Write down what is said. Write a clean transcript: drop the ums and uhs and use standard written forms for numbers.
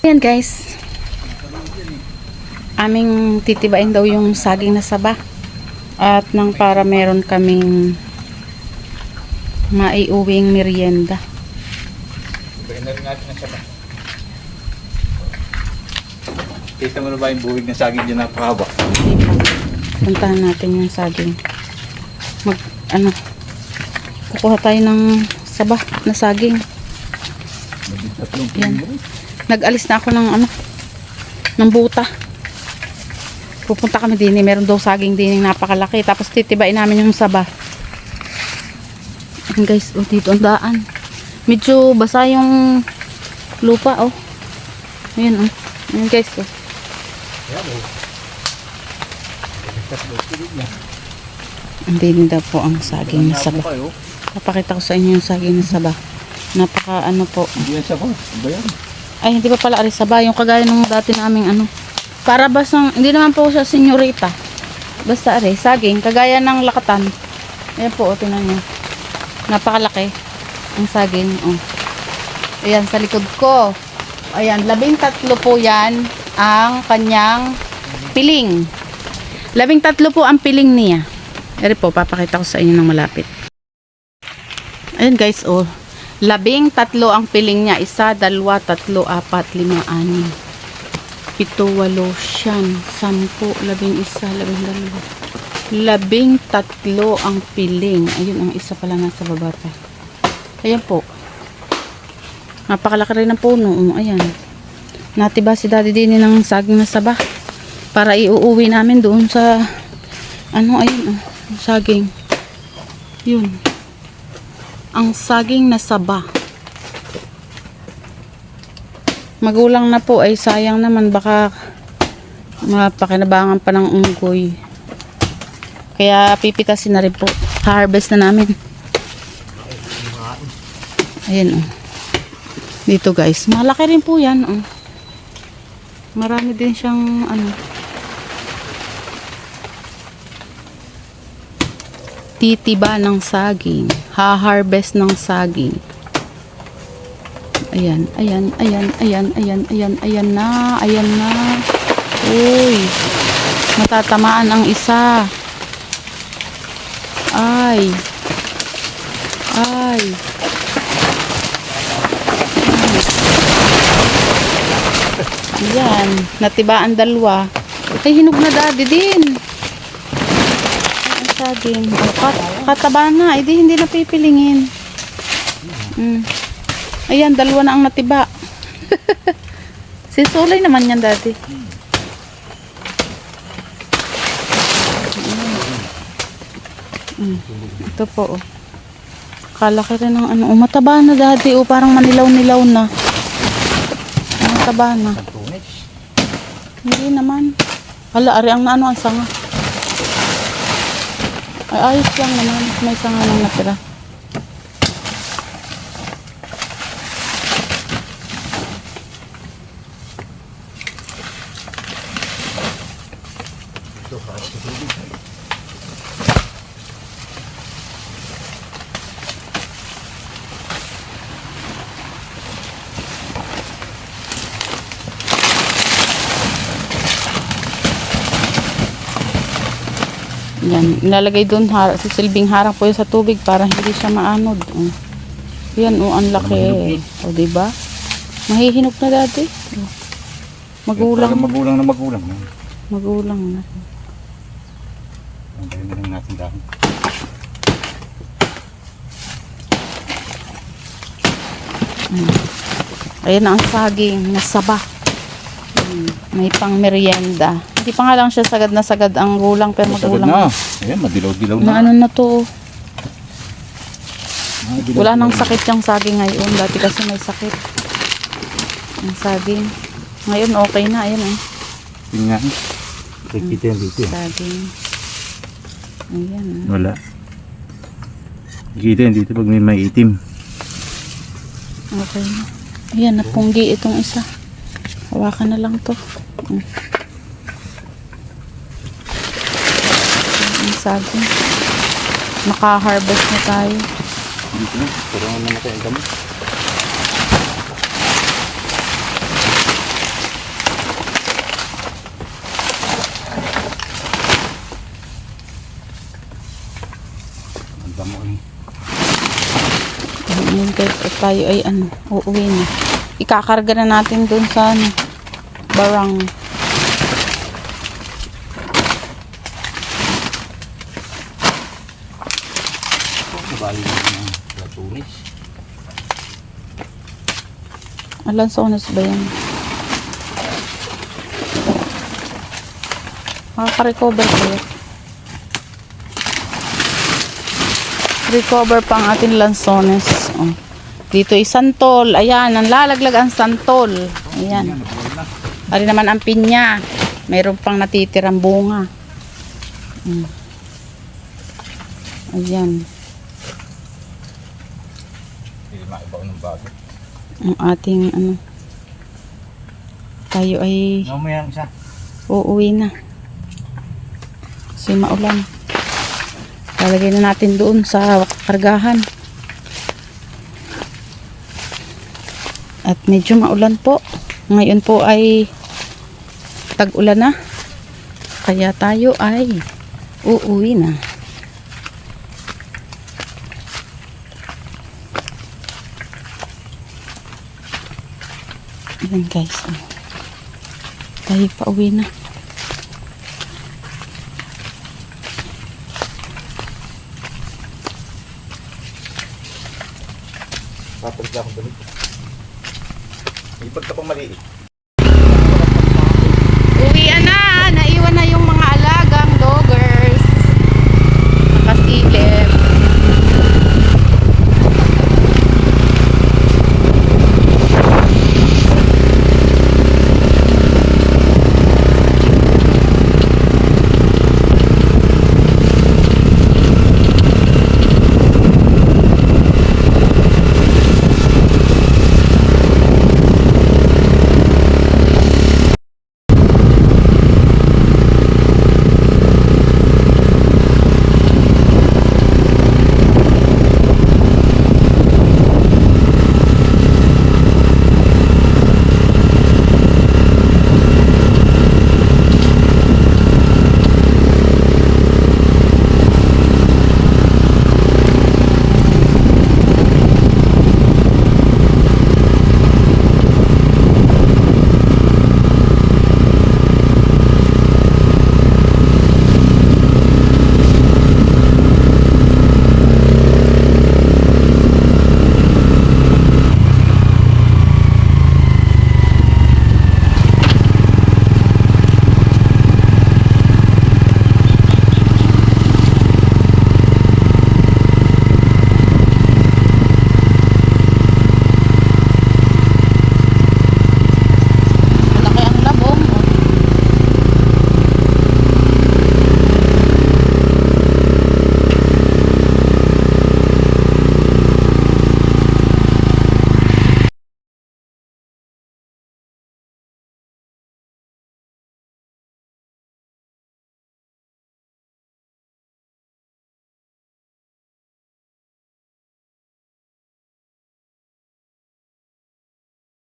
Ayan guys, aming titibain daw yung saging na saba at nang para meron kaming maiuwing merienda. Tibain na rin natin ang saba. Kita mo na ba yung buwig ng saging dyan napakahaba? Puntahan natin yung saging. Kukuha tayo ng saba na saging. Yan. Nag-alis na ako ng buta. Pupunta kami din, meron daw saging din yung napakalaki. Tapos titibain namin yung saba. Ayan guys, dito ang daan. Medyo basa yung lupa, oh. Ayan, oh. Ayan guys, oh. Hindi daw po ang saging na saba. Papakita ko sa inyo yung saging na saba. Napaka po. Hindi yan saba. Iba yan. Ay, hindi pa pala arisaba. Yung kagaya nung dati naming para basang, hindi naman po siya senyorita. Basta saging. Kagaya ng lakatan. Ayan po, tingnan nyo. Napakalaki. Ang saging. Oh. Ayan, sa likod ko. Ayan, 13 po yan ang kanyang piling. 13 po ang piling niya. Eri po, papakita ko sa inyo ng malapit. Ayan guys, oh. 13 ang piling niya. 1, 2, 3, 4, 5, 6, 7, 8, 9, 10, 11, 12. 13 ang piling. Ayun, ang isa pala nasa baba pa. Ayan po. Napakalaki rin ng puno. Ayan. Natiba si Daddy din ng saging na saba. Para iuuwi namin doon sa ayun, saging. Yun. Ang saging na saba. Magulang na po ay sayang naman, baka mapakinabangan pa ng unggoy. Kaya pipitasin na rin po. Harvest na namin. Ayan, oh. Dito guys, malaki rin po yan, oh. Marami din siyang titiba ng saging, ha-harvest ng saging. Ayan, ayan, ayan, ayan, ayan, ayan, ayan na, ayan na. Uy, matatamaan ang isa. Ay, ay. Ayan, natibaan dalawa. Ay, hinog na Daddy din. Saging. Kataba na. Hindi na pipilingin. Ayan, dalawa na ang natiba. Sisulay naman yan, Daddy. Ito po, oh. Kalaki rin ng mataba na, Daddy. Parang manilaw-nilaw na. Mataba na. Hindi naman. Hala, ari ang ang sanga. Ay, ayos lang naman. May sanga lang natira. Yan, nilalagay doon sa silbing harang po yun sa tubig para hindi siya maanod. Yan, ang laki. O, diba? Mahihinog na Daddy. Magulang. Magulang na magulang. Magulang na. Ang galing na lang natin dahil. Ayan na ang saging na saba. May pang merienda. Hindi pa nga lang siya sagad na sagad ang gulang, pero magulang na. Ayan, madilaw-dilaw na. Ano na to? Wala nang sakit yung saging ngayon. Dati kasi may sakit. Ang saging. Ngayon okay na. Ayan, eh. Tingnan. Kita yan dito. Saging. Ayan. Wala. Kita yan dito pag may maitim. Okay na. Ayan, napunggi itong isa. Hawakan na lang to. Ang saging. Maka-harvest na tayo. Pero naman natin ang damo. tayo ay ano, uuwi na. Ikakarga na natin dun sa ano, barang. Nabali na ng latunis. Lansones ba yan? Makaka-recover kayo. Recover pa ang ating lansones. Oh. Dito ay santol. Ayan, ang lalaglag ang santol. Ayan. Ari naman ang pinya. Mayroon pang natitirang bunga. Ayan. Hindi maibaw ng bago. Ang ating ano. Tayo ay Mamaya isa. uuwi na. Kasi maulan. Lalagay na natin doon sa kargahan. At medyo maulan po. Ngayon po ay tag-ulan na. Kaya tayo ay uuwi na. Ayan guys. Tayo pa uwi na. Papalit lang akong damit. Ipag ka pang maliit. Uwian na! Naiwan na yung mga alagang doggers. Nakasilip.